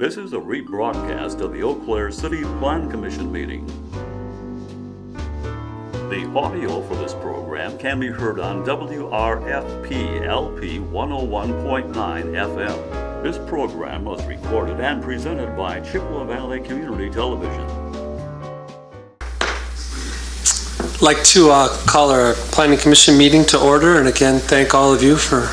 This is a rebroadcast of the Eau Claire City Plan Commission meeting. The audio for this program can be heard on WRFP LP 101.9 FM. This program was recorded and presented by Chippewa Valley Community Television. I'd like to call our Planning Commission meeting to order, and again thank all of you for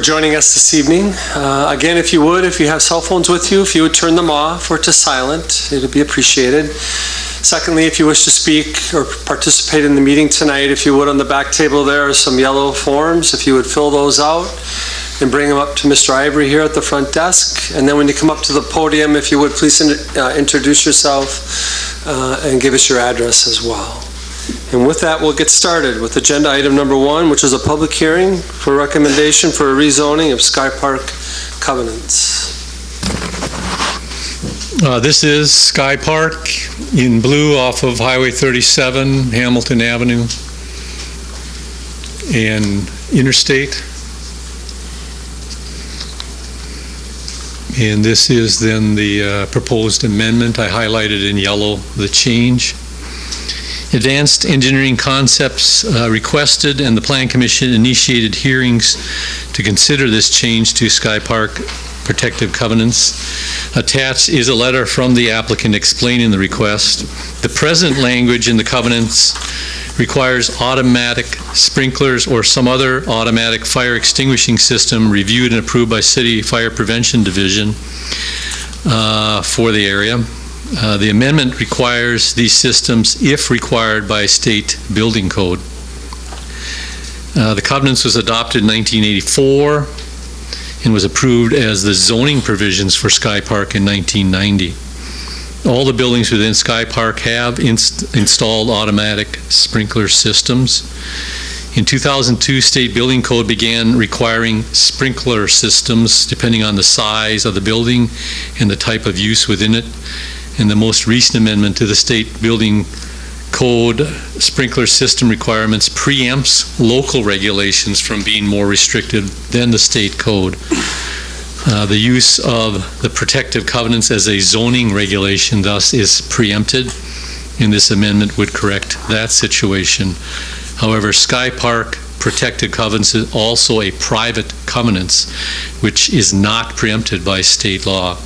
joining us this evening. Again, if you have cell phones with you, if you would turn them off or to silent, it would be appreciated. Secondly, if you wish to speak or participate in the meeting tonight, if you would, on the back table there are some yellow forms. If you would fill those out and bring them up to Mr. Ivory here at the front desk. And then when you come up to the podium, if you would please introduce yourself and give us your address as well. And with that, we'll get started with agenda item number 1, which is a public hearing for recommendation for a rezoning of Sky Park covenants. This is Sky Park in blue off of Highway 37, Hamilton Avenue, and Interstate. And this is then the proposed amendment. I highlighted in yellow the change. Advanced engineering concepts requested, and the Plan Commission initiated hearings to consider this change to Sky Park protective covenants. Attached is a letter from the applicant explaining the request. The present language in the covenants requires automatic sprinklers or some other automatic fire extinguishing system reviewed and approved by City Fire Prevention Division for the area. The amendment requires these systems if required by state building code. The covenants was adopted in 1984 and was approved as the zoning provisions for Sky Park in 1990. All the buildings within Sky Park have installed automatic sprinkler systems. In 2002, state building code began requiring sprinkler systems depending on the size of the building and the type of use within it. And the most recent amendment to the state building code sprinkler system requirements preempts local regulations from being more restrictive than the state code. The use of the protective covenants as a zoning regulation thus is preempted, and this amendment would correct that situation. However, Sky Park protected covenants is also a private covenant, which is not preempted by state law.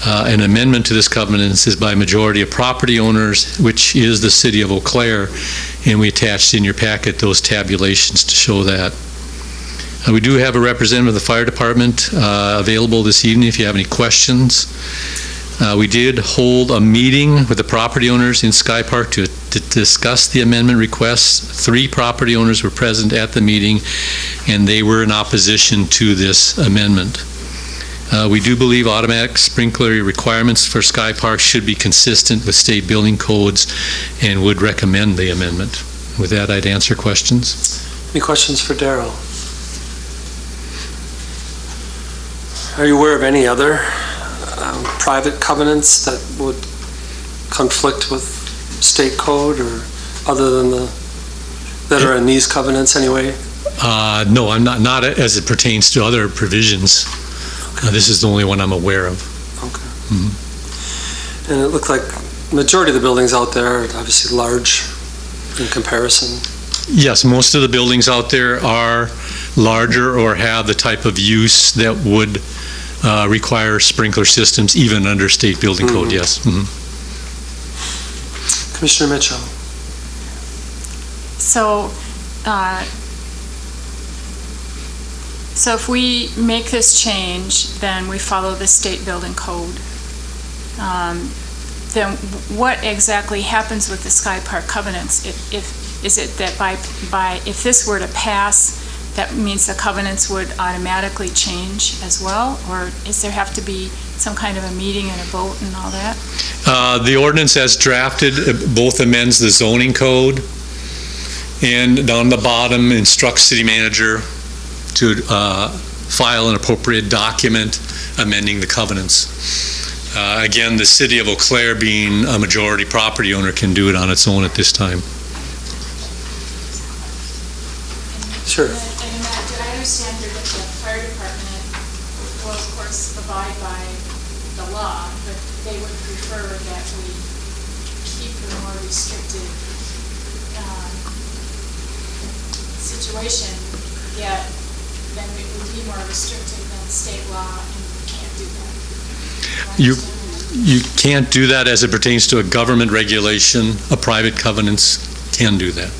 An amendment to this covenant is by majority of property owners, which is the City of Eau Claire, and we attached in your packet those tabulations to show that. We do have a representative of the fire department available this evening if you have any questions. We did hold a meeting with the property owners in Sky Park to discuss the amendment requests. 3 property owners were present at the meeting, and they were in opposition to this amendment. We do believe automatic sprinkler requirements for Sky Park should be consistent with state building codes and would recommend the amendment. With that, I'd answer questions. Any questions for Darrell? Are you aware of any other private covenants that would conflict with state code, or other than that are in these covenants anyway? No, I'm not as it pertains to other provisions. This is the only one I'm aware of. Okay. Mm-hmm. And it looked like the majority of the buildings out there are obviously large in comparison. Yes, most of the buildings out there are larger or have the type of use that would require sprinkler systems, even under state building code, yes. Mm-hmm. Commissioner Mitchell. So if we make this change, then we follow the state building code. Then what exactly happens with the Sky Park covenants? Is it that if this were to pass, that means the covenants would automatically change as well? Or is there have to be some kind of a meeting and a vote and all that? The ordinance as drafted both amends the zoning code, and down the bottom instructs city manager to file an appropriate document amending the covenants. Again, the City of Eau Claire, being a majority property owner, can do it on its own at this time. Sure. And Matt, did I understand that the fire department will, of course, abide by the law, but they would prefer that we keep the more restrictive situation, yet then it would be more restrictive than state law, and we can't do that. You can't do that as it pertains to a government regulation. A private covenants can do that.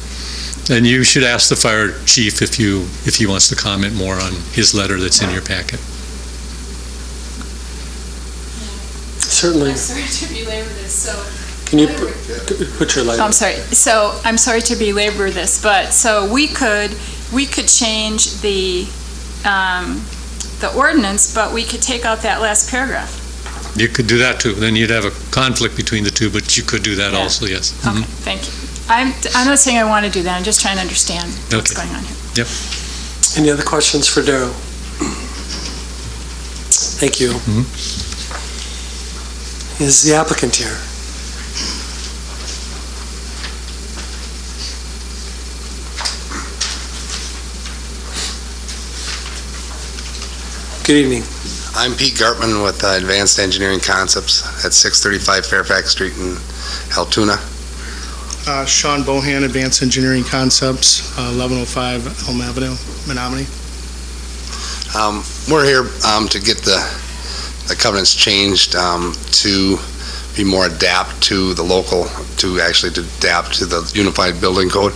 And you should ask the fire chief if he wants to comment more on his letter that's in your packet. Certainly. I'm sorry to belabor this, so. Can you put your light Oh, on? I'm sorry. So, I'm sorry to belabor this, but, so we could change the ordinance, but we could take out that last paragraph. You could do that too. Then you'd have a conflict between the two, but you could do that Yeah. also, yes. Okay, thank you. I'm not saying I want to do that, I'm just trying to understand what's Okay. going on here. Any other questions for Darrell? Thank you. Is the applicant here? Good evening. I'm Pete Gartman with Advanced Engineering Concepts at 635 Fairfax Street in Altoona. Sean Bohan, Advanced Engineering Concepts, 1105 Elm Avenue, Menominee. We're here to get the covenants changed to be more adapt to the local, to adapt to the Unified Building Code.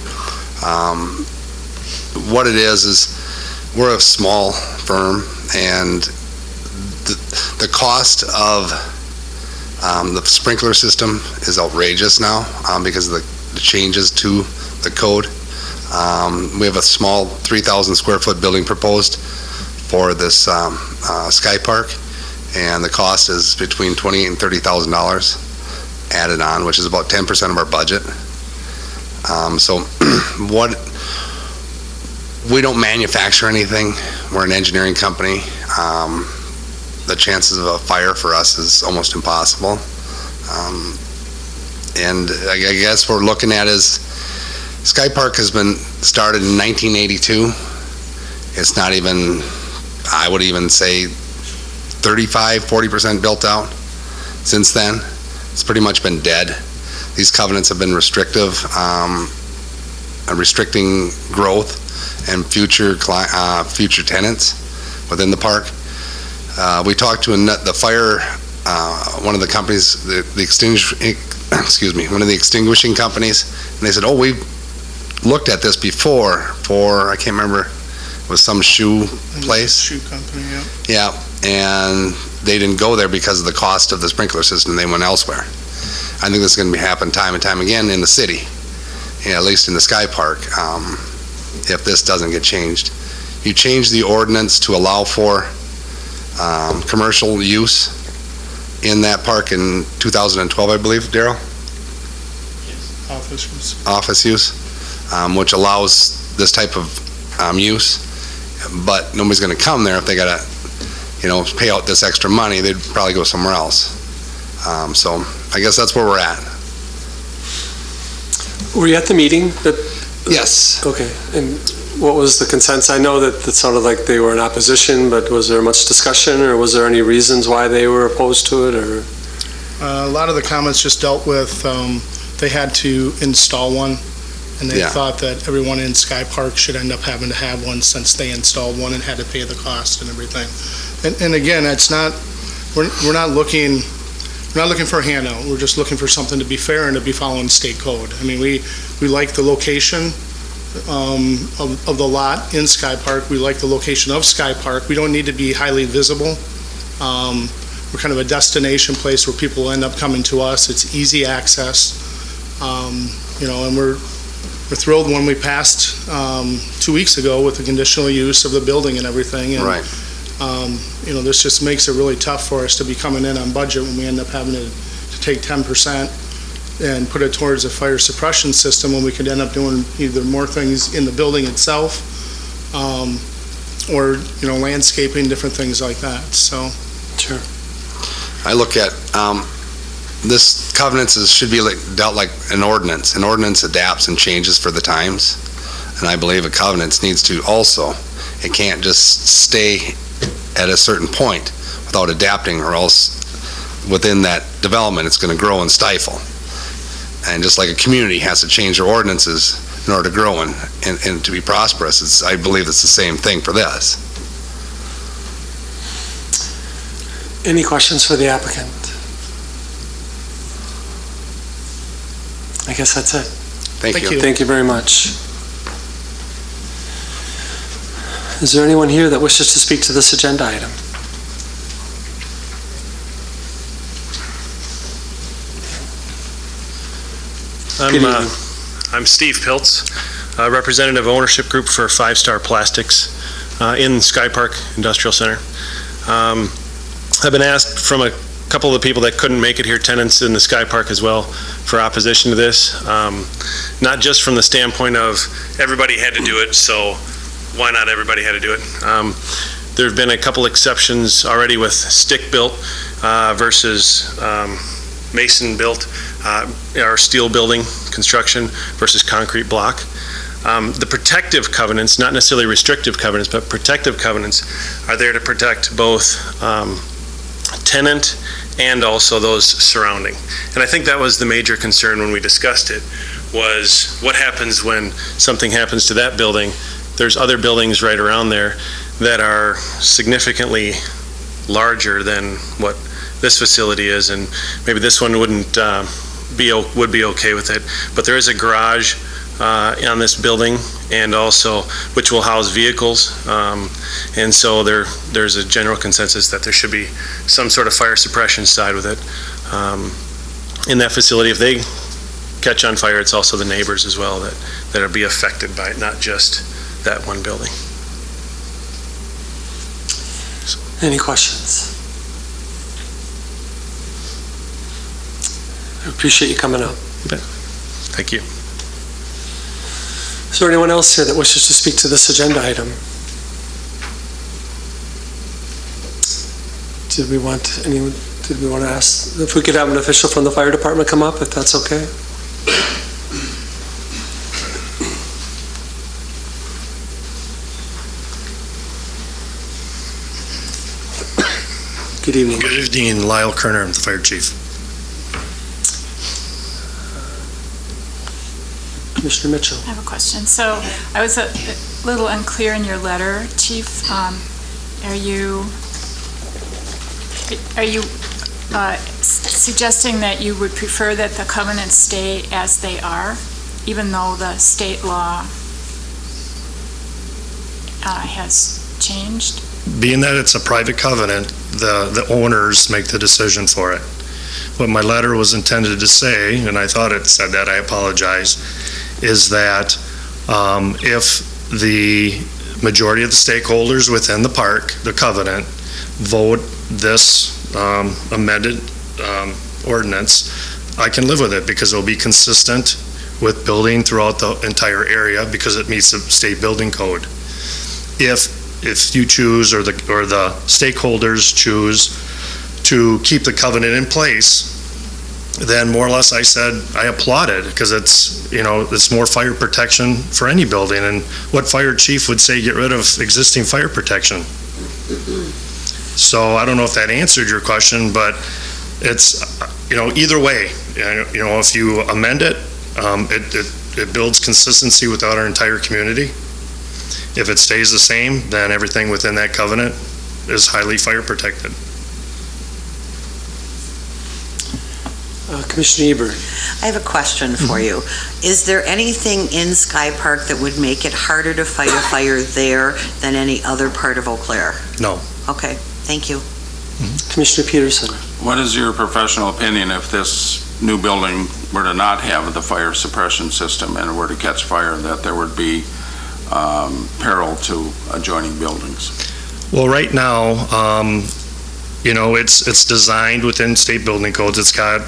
What it is we're a small firm, and the cost of the sprinkler system is outrageous now because of the changes to the code. We have a small 3,000 square foot building proposed for this Sky Park, and the cost is between $28,000 and $30,000 added on, which is about 10% of our budget. So we don't manufacture anything. We're an engineering company. The chances of a fire for us is almost impossible. And I guess what we're looking at is Sky Park has been started in 1982. It's not even, I would even say 35-40% built out since then. It's pretty much been dead. These covenants have been restrictive, restricting growth and future tenants within the park. We talked to the fire, one of the companies, one of the extinguishing companies, and they said, "Oh, we looked at this before for, I can't remember, it was some shoe place." Shoe company, yeah. Yeah, and they didn't go there because of the cost of the sprinkler system. They went elsewhere. I think this is going to happen time and time again in the city, at least in the Sky Park, if this doesn't get changed. You change the ordinance to allow for commercial use in that park in 2012, I believe, Darrell? Office use, which allows this type of use, but nobody's going to come there if they got to, pay out this extra money. They'd probably go somewhere else. So I guess that's where we're at. Were you at the meeting? Yes. Okay, and what was the consensus? I know that it sounded like they were in opposition, but was there much discussion, or was there any reasons why they were opposed to it, or? A lot of the comments just dealt with, they had to install one, and they Yeah. thought that everyone in Sky Park should end up having to have one since they installed one and had to pay the cost and everything. And again, it's not, we're not looking for a handout. We're just looking for something to be fair and to be following state code. I mean, we like the location of the lot in Sky Park. We like the location of Sky Park. We don't need to be highly visible. We're kind of a destination place where people end up coming to us. It's easy access. And we're thrilled when we passed 2 weeks ago with the conditional use of the building and everything. And, Right. This just makes it really tough for us to be coming in on budget when we end up having to take 10% and put it towards a fire suppression system, when we could end up doing either more things in the building itself, or, landscaping, different things like that, so. Sure. I look at, this covenants should be dealt like an ordinance. An ordinance adapts and changes for the times, and I believe a covenants needs to also, it can't just stay at a certain point without adapting, or else within that development, it's going to grow and stifle. And just like a community has to change their ordinances in order to grow and to be prosperous, I believe it's the same thing for this. Any questions for the applicant? I guess that's it. Thank you. Thank you very much. Is there anyone here that wishes to speak to this agenda item? Good evening. I'm Steve Piltz, representative ownership group for Five Star Plastics in Sky Park Industrial Center. I've been asked from a couple of the people that couldn't make it here, tenants in the Sky Park as well, for opposition to this. Not just from the standpoint of everybody had to do it, so why not everybody had to do it? There have been a couple exceptions already with stick-built versus mason-built, or steel building construction versus concrete block. The protective covenants, not necessarily restrictive covenants, but protective covenants are there to protect both tenant and also those surrounding. And I think that was the major concern when we discussed it, was what happens when something happens to that building. There's other buildings right around there that are significantly larger than what this facility is, and maybe this one would be okay with it. But there is a garage on this building, and also which will house vehicles, and so there's a general consensus that there should be some sort of fire suppression side with it in that facility. If they catch on fire, it's also the neighbors as well that'll be affected by it, not just that one building. Any questions? I appreciate you coming up. Thank you. Is there anyone else here that wishes to speak to this agenda item? Did we want to ask if we could have an official from the fire department come up, if that's okay? Good evening. Good evening, Lyle Kerner, I'm the fire chief. Commissioner Mitchell. I have a question. So I was a little unclear in your letter, Chief. Are you suggesting that you would prefer that the covenants stay as they are, even though the state law has changed? Being that it's a private covenant, the owners make the decision for it. What my letter was intended to say, and I thought it said that, I apologize, is that if the majority of the stakeholders within the park, the covenant, vote this amended ordinance, I can live with it because it'll be consistent with building throughout the entire area because it meets the state building code. If you choose, or the stakeholders choose to keep the covenant in place, then more or less I said I applaud it because it's more fire protection for any building. And what fire chief would say, get rid of existing fire protection? So I don't know if that answered your question, but it's, either way, if you amend it, it builds consistency without our entire community. If it stays the same, then everything within that covenant is highly fire protected. Commissioner Ebert. I have a question for you. Is there anything in Sky Park that would make it harder to fight a fire there than any other part of Eau Claire? No. Okay, thank you. Commissioner Peterson. What is your professional opinion if this new building were to not have the fire suppression system and were to catch fire, that there would be peril to adjoining buildings? Well, right now, it's designed within state building codes. It's got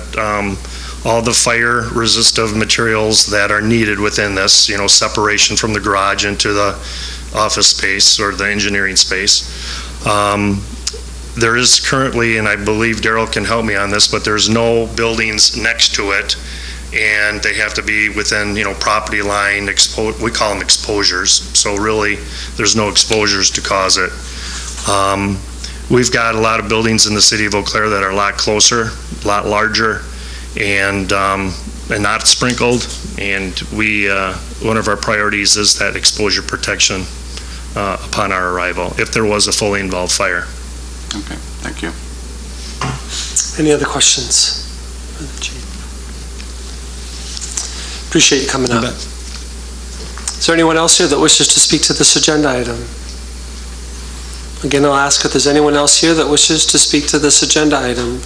all the fire resistive materials that are needed within this, separation from the garage into the office space or the engineering space. There is currently, and I believe Daryl can help me on this, but there's no buildings next to it, and they have to be within, property line, we call them exposures. So really, there's no exposures to cause it. we've got a lot of buildings in the city of Eau Claire that are a lot closer, a lot larger, and not sprinkled. And one of our priorities is that exposure protection upon our arrival, if there was a fully involved fire. Okay, thank you. Any other questions? Appreciate you coming up. Is there anyone else here that wishes to speak to this agenda item? Again, I'll ask if there's anyone else here that wishes to speak to this agenda item.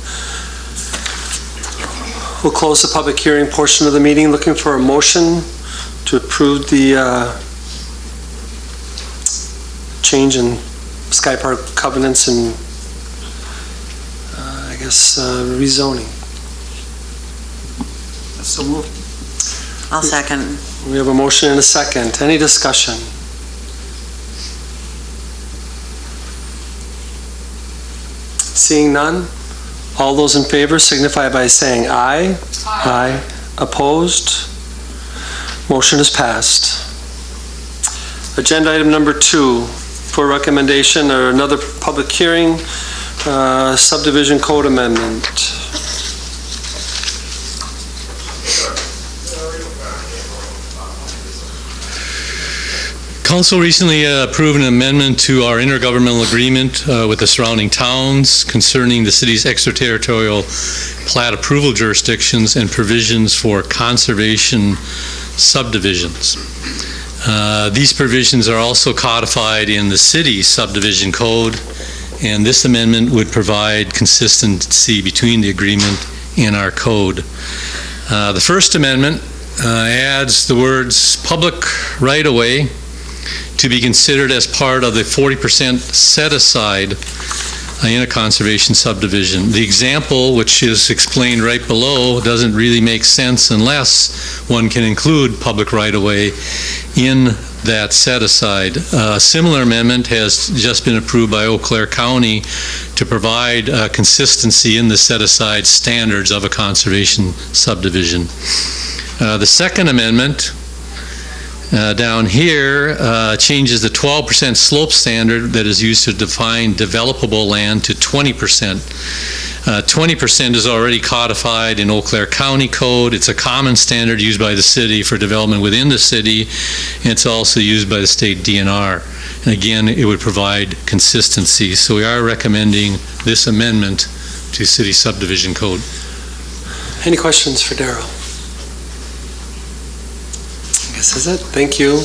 We'll close the public hearing portion of the meeting, looking for a motion to approve the change in Sky Park covenants and rezoning. So moved. I'll second. We have a motion and a second. Any discussion? Seeing none, all those in favor signify by saying aye. Aye. Opposed? Motion is passed. Agenda item number 2, for recommendation or another public hearing, subdivision code amendment. Council recently approved an amendment to our intergovernmental agreement with the surrounding towns concerning the city's extraterritorial plat approval jurisdictions and provisions for conservation subdivisions. These provisions are also codified in the city subdivision code, and this amendment would provide consistency between the agreement and our code. The first amendment adds the words "public right-of-way" to be considered as part of the 40% set-aside in a conservation subdivision. The example, which is explained right below, doesn't really make sense unless one can include public right-of-way in that set-aside. A similar amendment has just been approved by Eau Claire County to provide consistency in the set-aside standards of a conservation subdivision. The second amendment down here changes the 12% slope standard that is used to define developable land to 20%. 20% is already codified in Eau Claire County Code. It's a common standard used by the city for development within the city, and it's also used by the state DNR. And again, it would provide consistency. So we are recommending this amendment to city subdivision code. Any questions for Darrell? This is it. Thank you.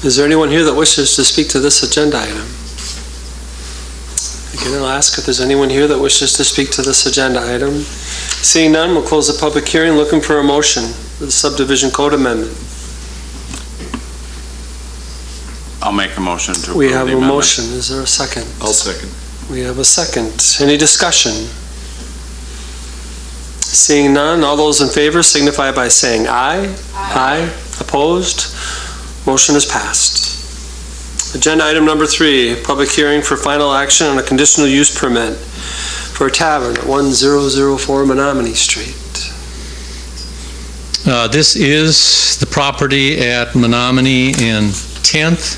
Is there anyone here that wishes to speak to this agenda item? Again, I'll ask if there's anyone here that wishes to speak to this agenda item. Seeing none, we'll close the public hearing, looking for a motion for the subdivision code amendment. I'll make a motion to approve We have the a amendment. motion. Is there a second? I'll second. We have a second. Any discussion? Seeing none, all those in favor signify by saying aye. Aye. Opposed? Motion is passed. Agenda item number 3, public hearing for final action on a conditional use permit for a tavern at 1004 Menominee Street. This is the property at Menominee and 10th.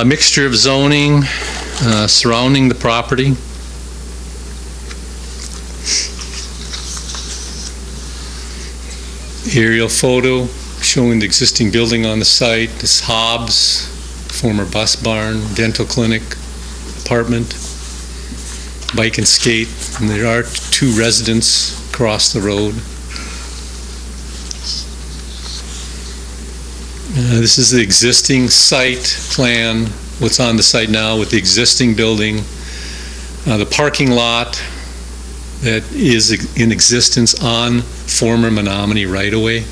Mixture of zoning surrounding the property. Aerial photo showing the existing building on the site. This Hobbs, former bus barn, dental clinic, apartment, bike and skate, and there are 2 residents across the road. This is the existing site plan, what's on the site now with the existing building. The parking lot that is in existence on former Menominee right-of-way.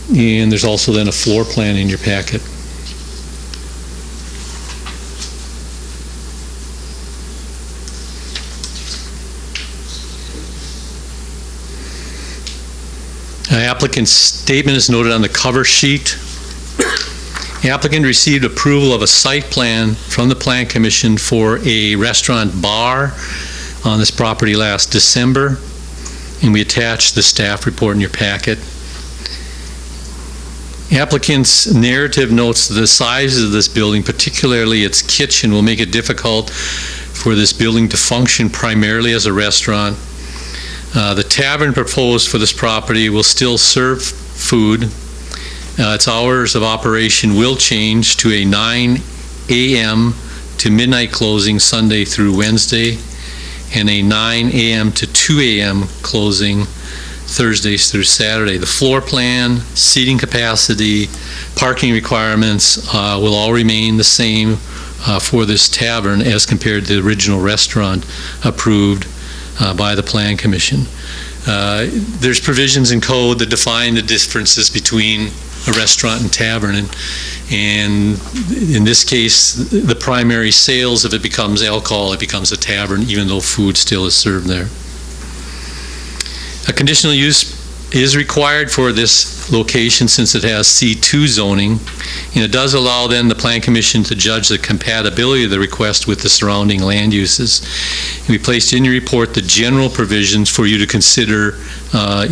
And there's also then a floor plan in your packet. Applicant's statement is noted on the cover sheet. The applicant received approval of a site plan from the Plan Commission for a restaurant bar on this property last December, and we attached the staff report in your packet. Applicant's narrative notes the size of this building, particularly its kitchen, will make it difficult for this building to function primarily as a restaurant. The tavern proposed for this property will still serve food. Its hours of operation will change to a 9 a.m. to midnight closing Sunday through Wednesday, and a 9 a.m. to 2 a.m. closing Thursdays through Saturday. The floor plan, seating capacity, parking requirements will all remain the same for this tavern as compared to the original restaurant approved by the Plan Commission. There's provisions in code that define the differences between a restaurant and tavern, and in this case, the primary sales, if it becomes alcohol, it becomes a tavern, even though food still is served there. A conditional use is required for this location since it has C2 zoning, and it does allow then the Plan Commission to judge the compatibility of the request with the surrounding land uses. We placed in your report the general provisions for you to consider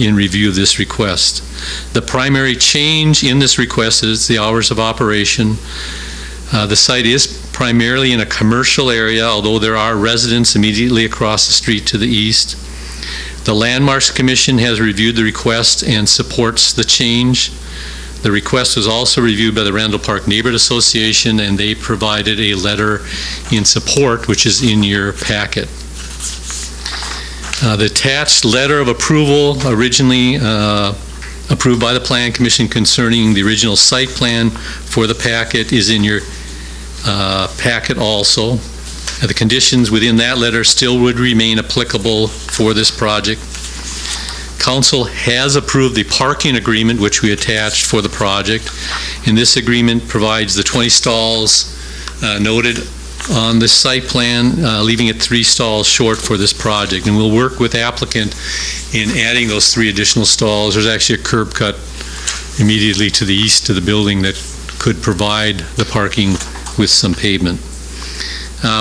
in review of this request. The primary change in this request is the hours of operation. The site is primarily in a commercial area, although there are residents immediately across the street to the east. The Landmarks Commission has reviewed the request and supports the change. The request was also reviewed by the Randall Park Neighborhood Association, and they provided a letter in support, which is in your packet. The attached letter of approval, originally approved by the Plan Commission concerning the original site plan for the packet, is in your packet also. The conditions within that letter still would remain applicable for this project. Council has approved the parking agreement which we attached for the project, and this agreement provides the 20 stalls noted on this site plan, leaving it 3 stalls short for this project. And we'll work with applicant in adding those 3 additional stalls. There's actually a curb cut immediately to the east of the building that could provide the parking with some pavement.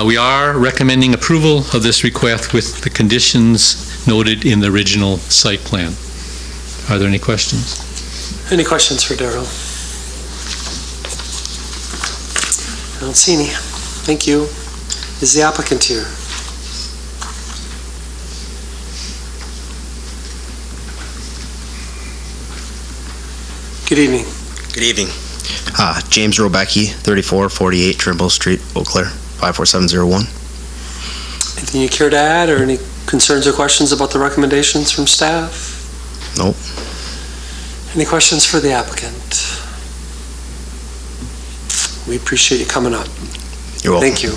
We are recommending approval of this request with the conditions noted in the original site plan. Are there any questions? Any questions for Darrell? I don't see any. Thank you. Is the applicant here? Good evening. Good evening. James Robecki, 3448 Trimble Street, Eau Claire, 54701. Anything you care to add, or any concerns or questions about the recommendations from staff? Nope. Any questions for the applicant? We appreciate you coming up. You're welcome. Thank you.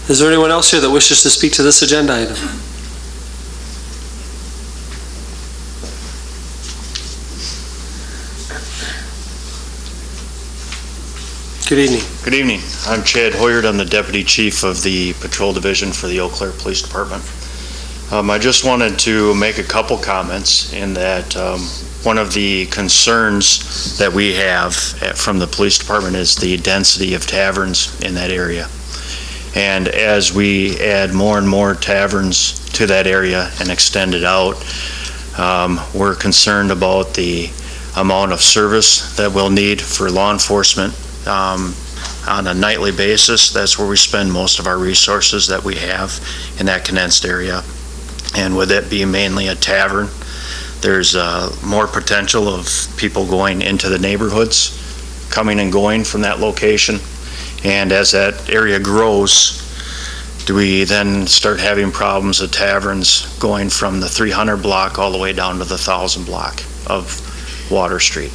Is there anyone else here that wishes to speak to this agenda item? Good evening. Good evening. I'm Chad Hoyard. I'm the Deputy Chief of the Patrol Division for the Eau Claire Police Department. I just wanted to make a couple comments in that one of the concerns that we have from the police department is the density of taverns in that area. And as we add more and more taverns to that area and extend it out, we're concerned about the amount of service that we'll need for law enforcement on a nightly basis. That's where we spend most of our resources that we have in that condensed area. And with it being mainly a tavern, there's more potential of people going into the neighborhoods, coming and going from that location. And as that area grows, do we then start having problems of taverns going from the 300 block all the way down to the 1000 block of Water Street?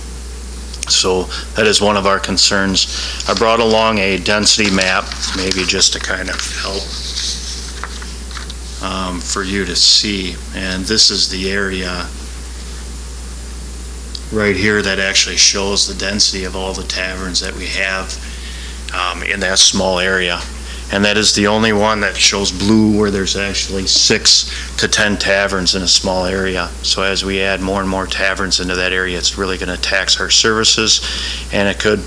So that is one of our concerns. I brought along a density map, maybe just to kind of help for you to see. And this is the area right here that actually shows the density of all the taverns that we have in that small area. And that is the only one that shows blue, where there's actually 6 to 10 taverns in a small area. So as we add more and more taverns into that area, it's really going to tax our services, and it could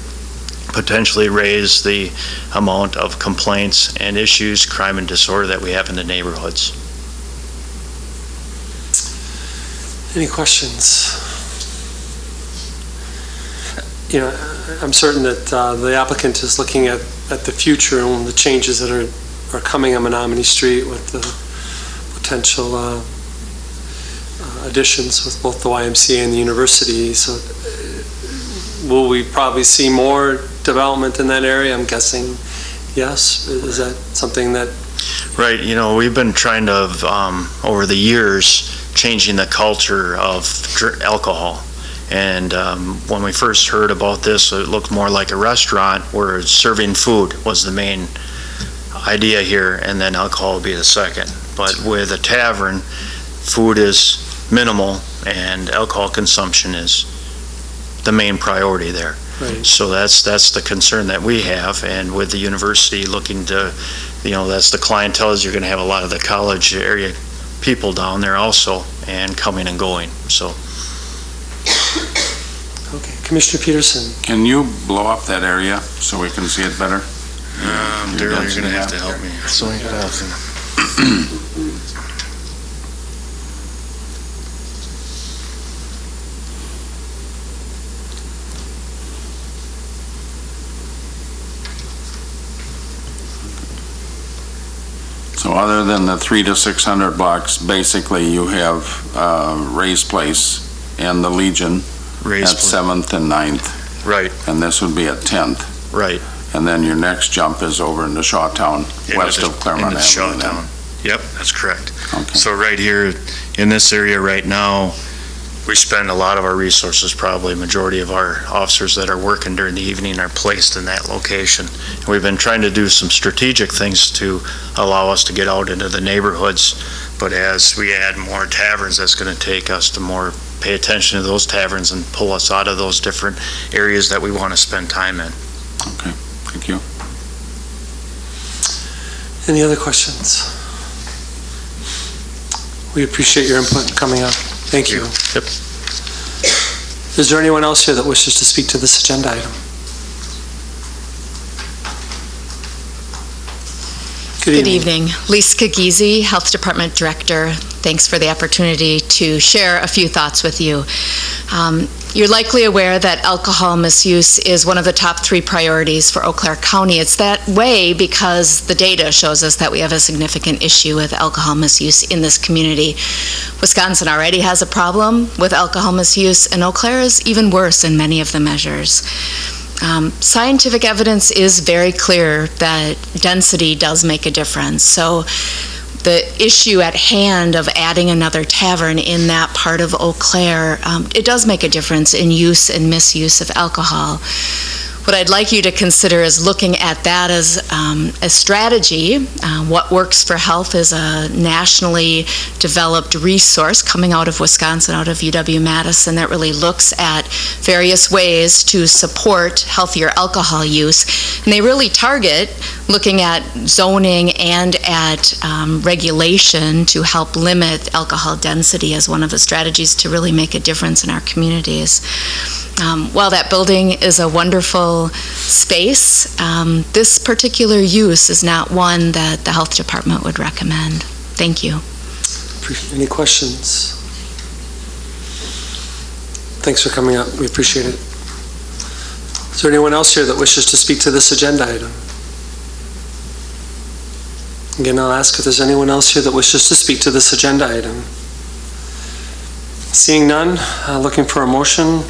potentially raise the amount of complaints and issues, crime and disorder that we have in the neighborhoods. Any questions? I'm certain that the applicant is looking at the future and the changes that are coming on Menominee Street with the potential additions with both the YMCA and the university. So will we probably see more development in that area? I'm guessing yes. Is that something that... Right, we've been trying to, over the years, changing the culture of alcohol. And when we first heard about this, it looked more like a restaurant where serving food was the main idea here, and then alcohol would be the second. But with a tavern, food is minimal and alcohol consumption is the main priority there. Right. So that's the concern that we have, and with the university looking to, that's the clientele, is you're going to have a lot of the college area people down there also, and coming and going, so. Okay, Commissioner Peterson. Can you blow up that area so we can see it better? Darryl, you're going to have to help me. So you gotta have to. So other than the 300 to 600 bucks, basically you have Ray's Place and the Legion Ray's at Place. 7th and 9th. Right, And this would be at 10th. right. And then your next jump is over into Shawtown, west of Claremont Into Avenue. then. Shawtown. Yep, that's correct. Okay. So right here, in this area right now, we spend a lot of our resources, probably majority of our officers that are working during the evening are placed in that location. We've been trying to do some strategic things to allow us to get out into the neighborhoods, but as we add more taverns, that's going to take us to more pay attention to those taverns and pull us out of those different areas that we want to spend time in. Okay, thank you. Any other questions? We appreciate your input coming up. Thank you. Yep. Is there anyone else here that wishes to speak to this agenda item? Good evening. Lisa Kagizi, Health Department Director. Thanks for the opportunity to share a few thoughts with you. You're likely aware that alcohol misuse is one of the top 3 priorities for Eau Claire County. It's that way because the data shows us that we have a significant issue with alcohol misuse in this community. Wisconsin already has a problem with alcohol misuse, and Eau Claire is even worse in many of the measures. Scientific evidence is very clear that density does make a difference. So the issue at hand of adding another tavern in that part of Eau Claire, it does make a difference in use and misuse of alcohol. What I'd like you to consider is looking at that as a strategy. What Works for Health is a nationally developed resource coming out of Wisconsin, out of UW-Madison, that really looks at various ways to support healthier alcohol use. And they really target looking at zoning and at regulation to help limit alcohol density as one of the strategies to really make a difference in our communities. While that building is a wonderful space, this particular use is not one that the Health Department would recommend. Thank you. Any questions? Thanks for coming up. We appreciate it. Is there anyone else here that wishes to speak to this agenda item? Again, I'll ask if there's anyone else here that wishes to speak to this agenda item. Seeing none, looking for a motion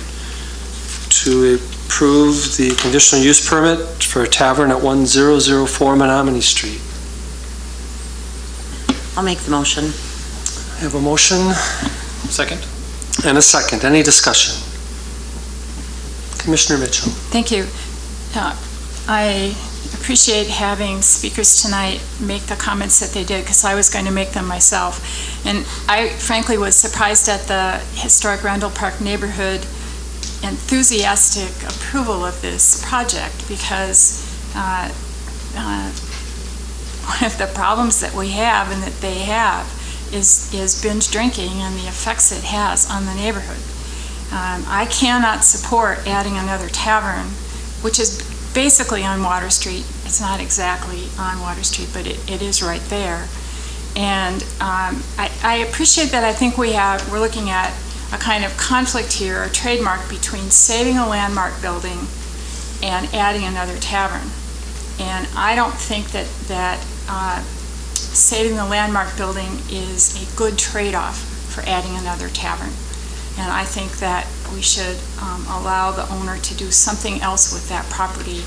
to approve the conditional use permit for a tavern at 1004 Menominee Street. I'll make the motion. I have a motion. Second. And a second. Any discussion? Commissioner Mitchell. Thank you. I appreciate having speakers tonight make the comments that they did, because I was going to make them myself. And I frankly was surprised at the historic Randall Park neighborhood enthusiastic approval of this project, because one of the problems that we have and that they have is binge drinking and the effects it has on the neighborhood. I cannot support adding another tavern, which is basically on Water Street. It's not exactly on Water Street, but it is right there. And I appreciate that. I think we're looking at a kind of conflict here, a trademark between saving a landmark building and adding another tavern. And I don't think that saving the landmark building is a good trade-off for adding another tavern. And I think that we should allow the owner to do something else with that property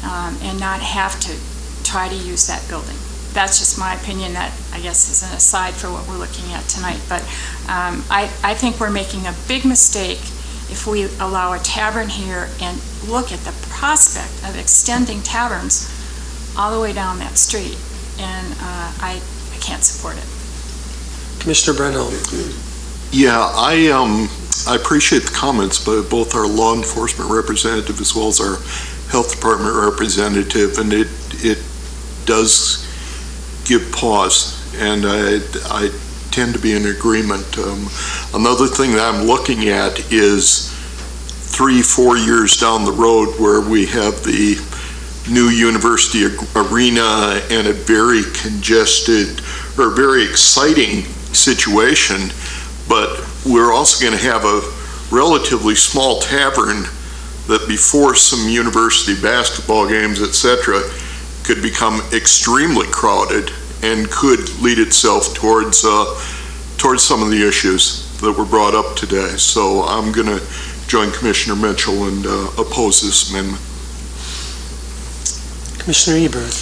and not have to try to use that building. That's just my opinion. That, I guess, is an aside for what we're looking at tonight. But I think we're making a big mistake if we allow a tavern here and look at the prospect of extending taverns all the way down that street. And I can't support it. Commissioner Brendel. Yeah, I appreciate the comments by both our law enforcement representative as well as our health department representative, and it does give pause, and I tend to be in agreement. Another thing that I'm looking at is 3-4 years down the road where we have the new university arena and a very congested or very exciting situation, but we're also going to have a relatively small tavern that before some university basketball games, etc., could become extremely crowded and could lead itself towards some of the issues that were brought up today. So I'm going to join Commissioner Mitchell and oppose this amendment. Commissioner Ebert.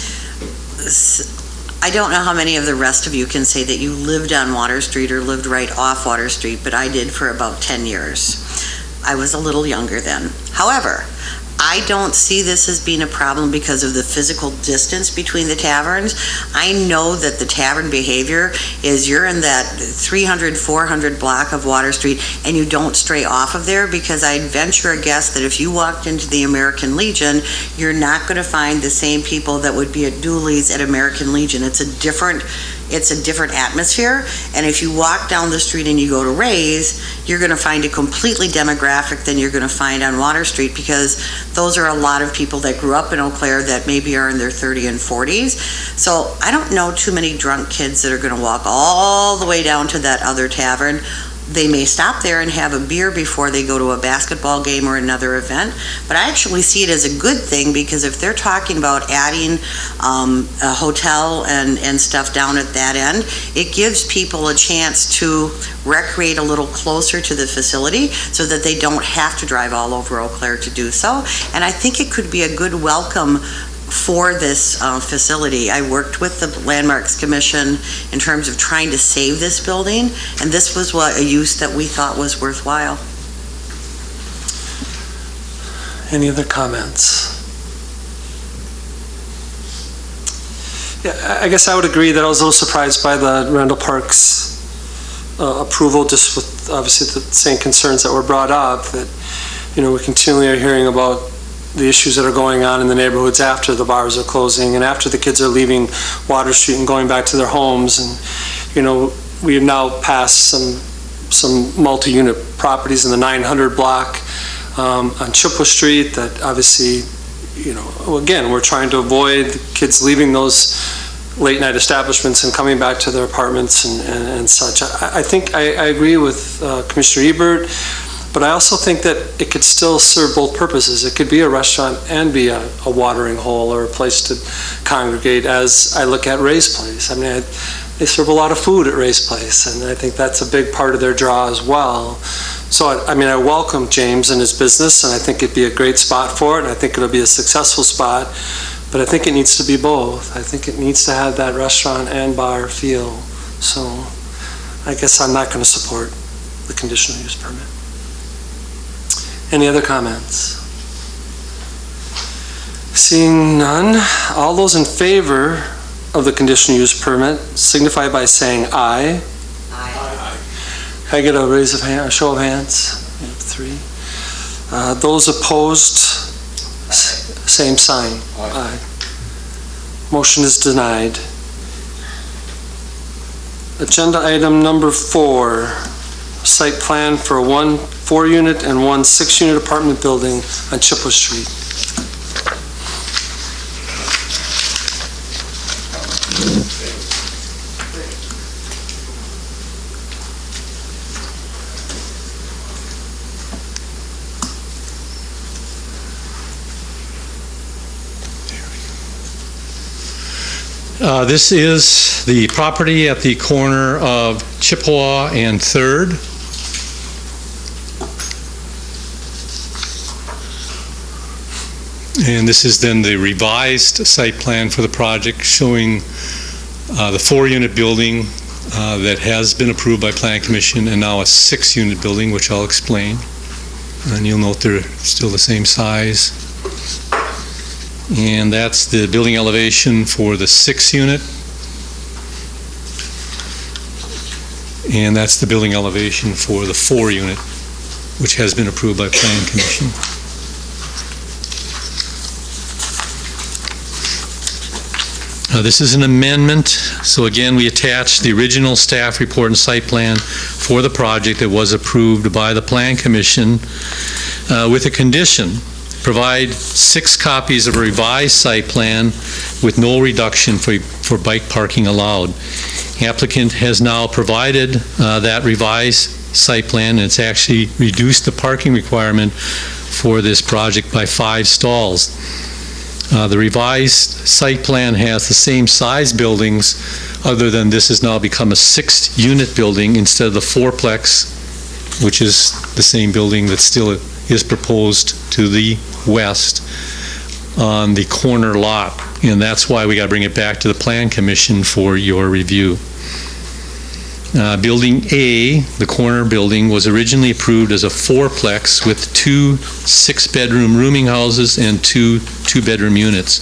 I don't know how many of the rest of you can say that you lived on Water Street or lived right off Water Street, but I did for about 10 years. I was a little younger then. However, I don't see this as being a problem because of the physical distance between the taverns. I know that the tavern behavior is you're in that 300, 400 block of Water Street and you don't stray off of there, because I'd venture a guess that if you walked into the American Legion, you're not going to find the same people that would be at Dooley's at American Legion. It's a different atmosphere. And if you walk down the street and you go to Ray's, you're going to find a completely demographic than you're going to find on Water Street, because those are a lot of people that grew up in Eau Claire that maybe are in their 30s and 40s. So I don't know too many drunk kids that are going to walk all the way down to that other tavern. They may stop there and have a beer before they go to a basketball game or another event, but I actually see it as a good thing, because if they're talking about adding a hotel and stuff down at that end, it gives people a chance to recreate a little closer to the facility so that they don't have to drive all over Eau Claire to do so. And I think it could be a good welcome for this facility. I worked with the Landmarks Commission in terms of trying to save this building, and this was a use that we thought was worthwhile. Any other comments? Yeah, I guess I would agree that I was a little surprised by the Randall Park's approval, just with obviously the same concerns that were brought up, that, you know, we continually are hearing about the issues that are going on in the neighborhoods after the bars are closing and after the kids are leaving Water Street and going back to their homes. And, you know, we have now passed some multi-unit properties in the 900 block on Chippewa Street that obviously, you know, again, we're trying to avoid kids leaving those late night establishments and coming back to their apartments and such. I think I agree with Commissioner Ebert, but I also think that it could still serve both purposes. It could be a restaurant and be a watering hole or a place to congregate, as I look at Ray's Place. I mean, they serve a lot of food at Ray's Place, and I think that's a big part of their draw as well. So, I mean, I welcome James and his business, and I think it'd be a great spot for it, and I think it'll be a successful spot, but I think it needs to be both. I think it needs to have that restaurant and bar feel. So, I guess I'm not going to support the conditional use permit. Any other comments? Seeing none, all those in favor of the conditional use permit signify by saying aye. Aye. Can I get a show of hands? 3. Those opposed, same sign. Aye. Motion is denied. Agenda item number 4, site plan for 1 4-unit and 1 6-unit apartment building on Chippewa Street. This is the property at the corner of Chippewa and 3rd. And this is then the revised site plan for the project showing the 4-unit building that has been approved by Plan Commission, and now a 6-unit building, which I'll explain. And you'll note they're still the same size. And that's the building elevation for the 6-unit. And that's the building elevation for the 4-unit, which has been approved by Plan Commission. This is an amendment. So again, we attached the original staff report and site plan for the project that was approved by the Plan Commission with a condition. Provide 6 copies of a revised site plan with no reduction for bike parking allowed. Applicant has now provided that revised site plan, and it's actually reduced the parking requirement for this project by 5 stalls. The revised site plan has the same size buildings, other than this has now become a 6-unit building instead of the 4-plex, which is the same building that still is proposed to the west on the corner lot. And that's why we got to bring it back to the Plan Commission for your review. Building A, the corner building, was originally approved as a 4-plex with 2 6-bedroom rooming houses and 2 2-bedroom units.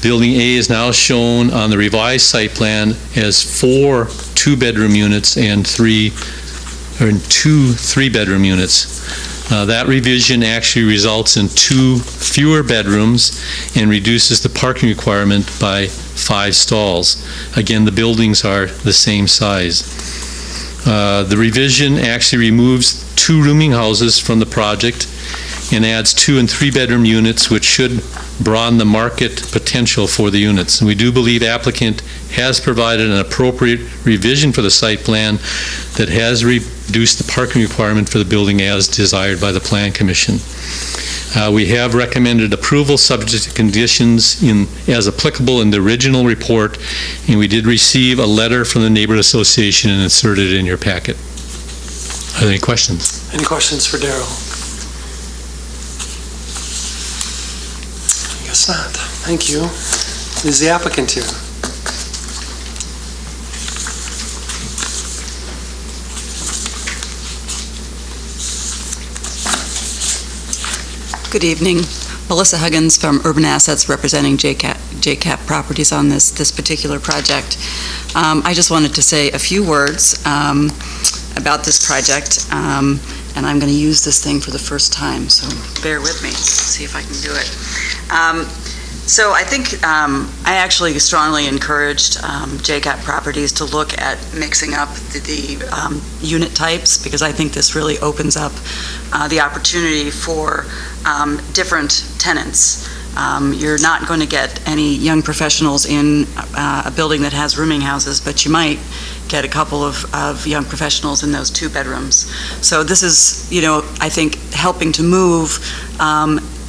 Building A is now shown on the revised site plan as 4 2-bedroom units and 2 3-bedroom units. That revision actually results in 2 fewer bedrooms and reduces the parking requirement by 5 stalls. Again, the buildings are the same size. The revision actually removes 2 rooming houses from the project and adds 2 and 3-bedroom units, which should broaden the market potential for the units. And we do believe applicant has provided an appropriate revision for the site plan that has reduced the parking requirement for the building as desired by the Plan Commission. We have recommended approval subject to conditions as applicable in the original report, and we did receive a letter from the Neighborhood Association and inserted it in your packet. Are there any questions? Any questions for Daryl? I guess not. Thank you. Is the applicant here? Good evening. Melissa Huggins from Urban Assets, representing JCAP Properties on this particular project. I just wanted to say a few words about this project, and I'm going to use this thing for the first time, so bear with me. See if I can do it. So I think I actually strongly encouraged JCAP Properties to look at mixing up the unit types, because I think this really opens up the opportunity for different tenants. You're not going to get any young professionals in a building that has rooming houses, but you might get a couple of young professionals in those 2 bedrooms. So this is, I think, helping to move,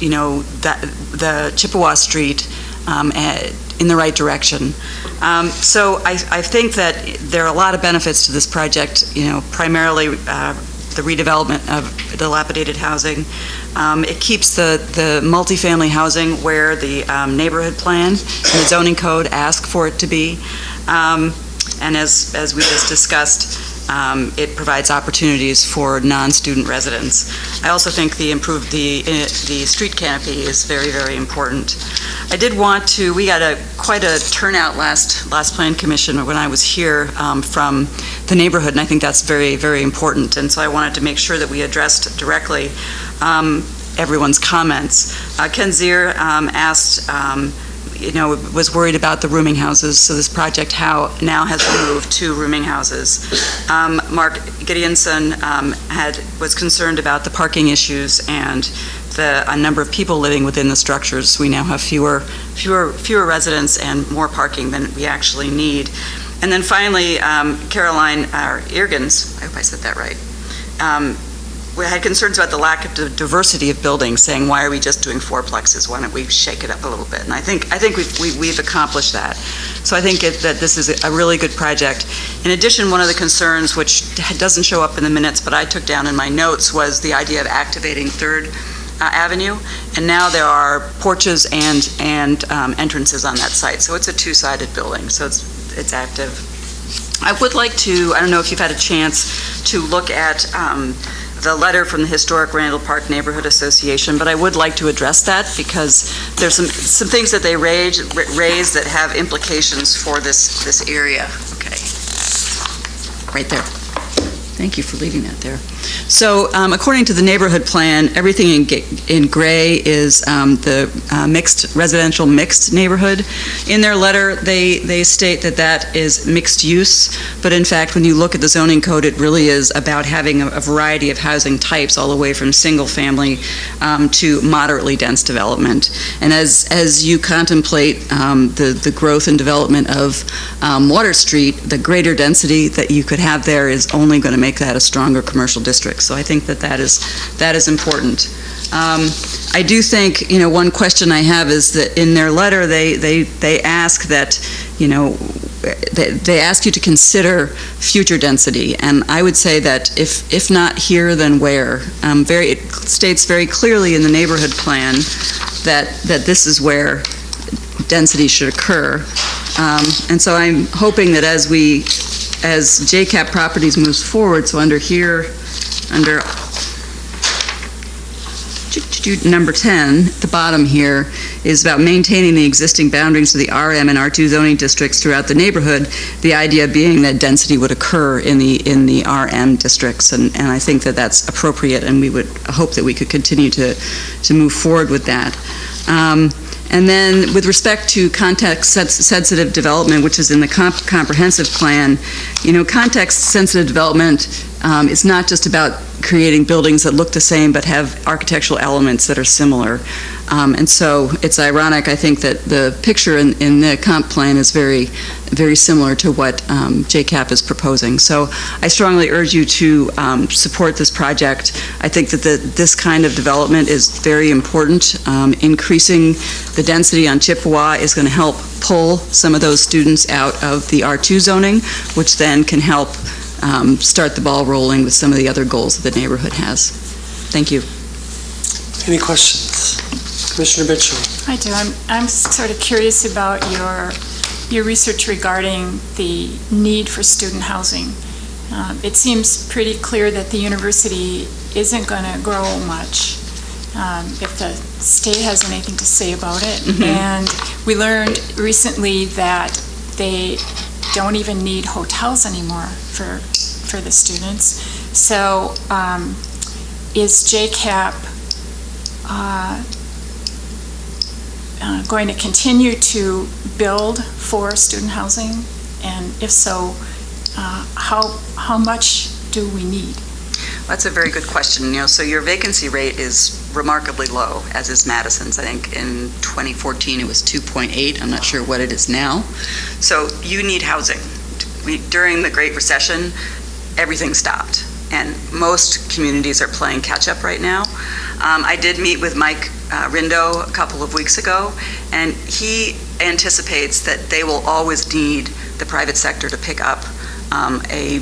the Chippewa Street in the right direction. So I think that there are a lot of benefits to this project, primarily the redevelopment of dilapidated housing. It keeps the multifamily housing where the neighborhood plan and the zoning code ask for it to be. And as we just discussed, it provides opportunities for non-student residents. I also think the street canopy is very, very important. I did want to, we got quite a turnout last Plan Commission when I was here from the neighborhood, and I think that's very, very important. And so I wanted to make sure that we addressed directly everyone's comments. Ken Zier asked, was worried about the rooming houses, so this project now has removed 2 rooming houses. Mark Gideonson was concerned about the parking issues and a number of people living within the structures. We now have fewer residents and more parking than we actually need. And then finally, Caroline Irgens, I hope I said that right, we had concerns about the lack of diversity of buildings, saying, why are we just doing fourplexes? Why don't we shake it up a little bit? And I think we've accomplished that. So I think that this is a really good project. In addition, one of the concerns, which doesn't show up in the minutes, but I took down in my notes, was the idea of activating Third Avenue. And now there are porches and entrances on that site. So it's a two-sided building, so it's active. I would like to, I don't know if you've had a chance to look at the letter from the Historic Randall Park Neighborhood Association, but I would like to address that because there's some things that they raise that have implications for this area. Okay. Right there. Thank you for leaving that there. So according to the neighborhood plan, everything in gray is the residential mixed neighborhood. In their letter, they state that is mixed use, but in fact, when you look at the zoning code, it really is about having a variety of housing types, all the way from single family to moderately dense development. And as you contemplate the growth and development of Water Street, the greater density that you could have there is only going to make that a stronger commercial district. So I think that is important. I do think, one question I have is that in their letter, they ask that, they ask you to consider future density. And I would say that if not here, then where? It states very clearly in the neighborhood plan that this is where density should occur. And so I'm hoping that as JCAP Properties moves forward, so under number 10, the bottom here, is about maintaining the existing boundaries of the RM and R2 zoning districts throughout the neighborhood, the idea being that density would occur in the RM districts, and I think that that's appropriate, and we would hope that we could continue to move forward with that. And then with respect to context-sensitive development, which is in the comprehensive plan, context-sensitive development is not just about creating buildings that look the same but have architectural elements that are similar. And so it's ironic, I think, that the picture in the comp plan is very, very similar to what JCAP is proposing. So I strongly urge you to support this project. I think that this kind of development is very important. Increasing the density on Chippewa is going to help pull some of those students out of the R2 zoning, which then can help start the ball rolling with some of the other goals that the neighborhood has. Thank you. Any questions? Commissioner Mitchell. I do. I'm sort of curious about your research regarding the need for student housing. It seems pretty clear that the university isn't going to grow much if the state has anything to say about it. Mm-hmm. And we learned recently that they don't even need hotels anymore for the students. So is JCAP going to continue to build for student housing? And if so, how much do we need? That's a very good question. So your vacancy rate is remarkably low, as is Madison's. I think in 2014 it was 2.8. I'm not sure what it is now. So you need housing. During the Great Recession, everything stopped, and most communities are playing catch up right now. I did meet with Mike Rindo a couple of weeks ago, and he anticipates that they will always need the private sector to pick up a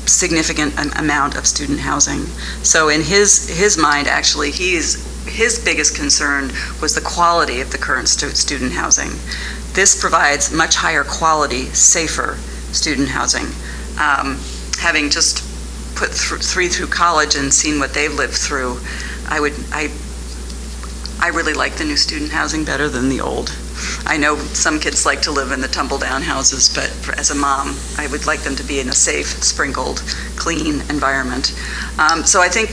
significant amount of student housing. So in his mind, actually, his biggest concern was the quality of the current student housing. This provides much higher quality, safer student housing. Having just put three through college and seen what they've lived through, I really like the new student housing better than the old. I know some kids like to live in the tumble-down houses, but as a mom, I would like them to be in a safe, sprinkled, clean environment. So I think,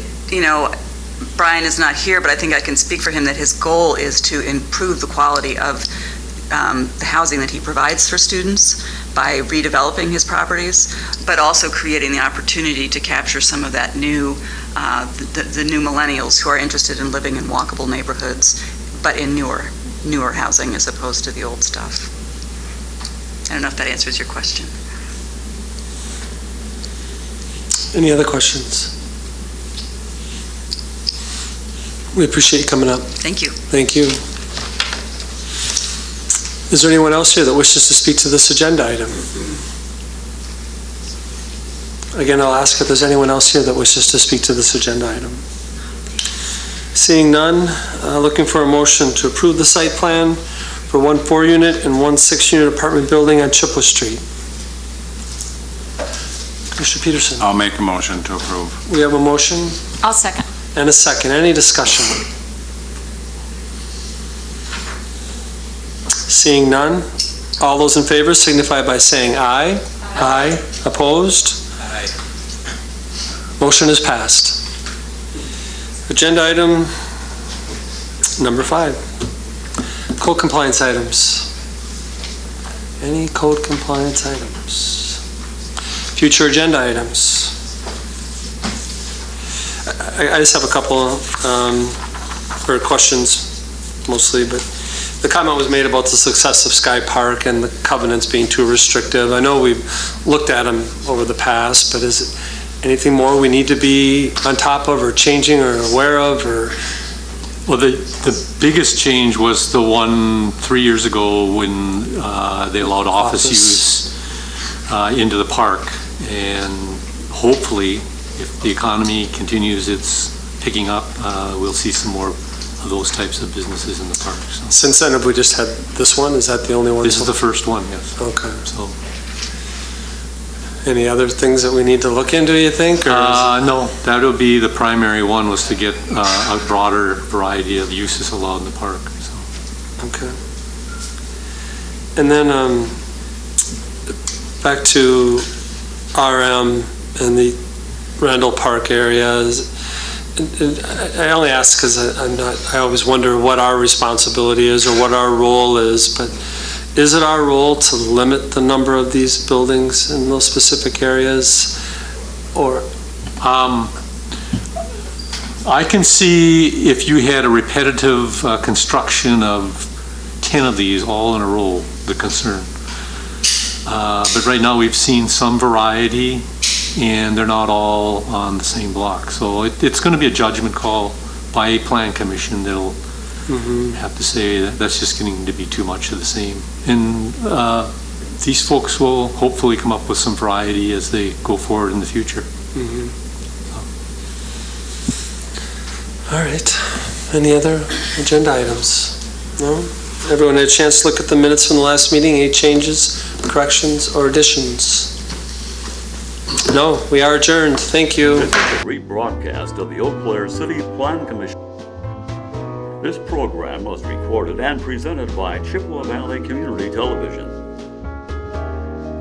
Brian is not here, but I think I can speak for him that his goal is to improve the quality of the housing that he provides for students by redeveloping his properties, but also creating the opportunity to capture some of that new, the new millennials who are interested in living in walkable neighborhoods, but in newer housing as opposed to the old stuff. I don't know if that answers your question. Any other questions? We appreciate you coming up. Thank you. Thank you. Is there anyone else here that wishes to speak to this agenda item? Again, I'll ask if there's anyone else here that wishes to speak to this agenda item. Seeing none, looking for a motion to approve the site plan for 1 4-unit and 1 6-unit apartment building on Chippewa Street. Commissioner Peterson. I'll make a motion to approve. We have a motion I'll second. and a second. Any discussion? Seeing none, all those in favor signify by saying aye. Aye. Opposed? Aye. Motion is passed. Agenda item number 5. Code compliance items. Any code compliance items? Future agenda items. I just have a couple or questions mostly, but the comment was made about the success of Sky Park and the covenants being too restrictive. I know we've looked at them over the past, but is it anything more we need to be on top of or changing or aware of, or? Well, the biggest change was the one 3 years ago when they allowed office use into the park. And hopefully, if the economy continues its picking up, we'll see some more of those types of businesses in the park. So. Since then, have we just had this one? Is that the only one? This is the first one, yes. Okay. So. Any other things that we need to look into, you think? Or no, that would be the primary one, was to get a broader variety of uses allowed in the park. So. Okay. And then back to RM and the Randall Park areas. I only ask because I always wonder what our responsibility is or what our role is, but is it our role to limit the number of these buildings in those specific areas, or? I can see if you had a repetitive construction of 10 of these all in a row, the concern. But right now we've seen some variety, and they're not all on the same block. So it's going to be a judgment call by a plan commission that'll have to say that that's just getting to be too much of the same. And these folks will hopefully come up with some variety as they go forward in the future. All right. Any other agenda items? No? Everyone had a chance to look at the minutes from the last meeting? Any changes, corrections, or additions? No, we are adjourned. Thank you. This is a rebroadcast of the Eau Claire City Plan Commission. This program was recorded and presented by Chippewa Valley Community Television.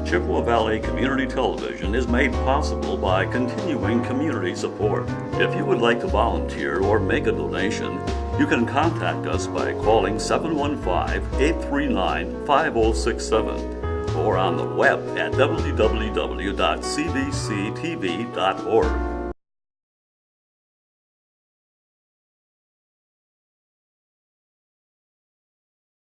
Chippewa Valley Community Television is made possible by continuing community support. If you would like to volunteer or make a donation, you can contact us by calling 715-839-5067 or on the web at www.cvctv.org.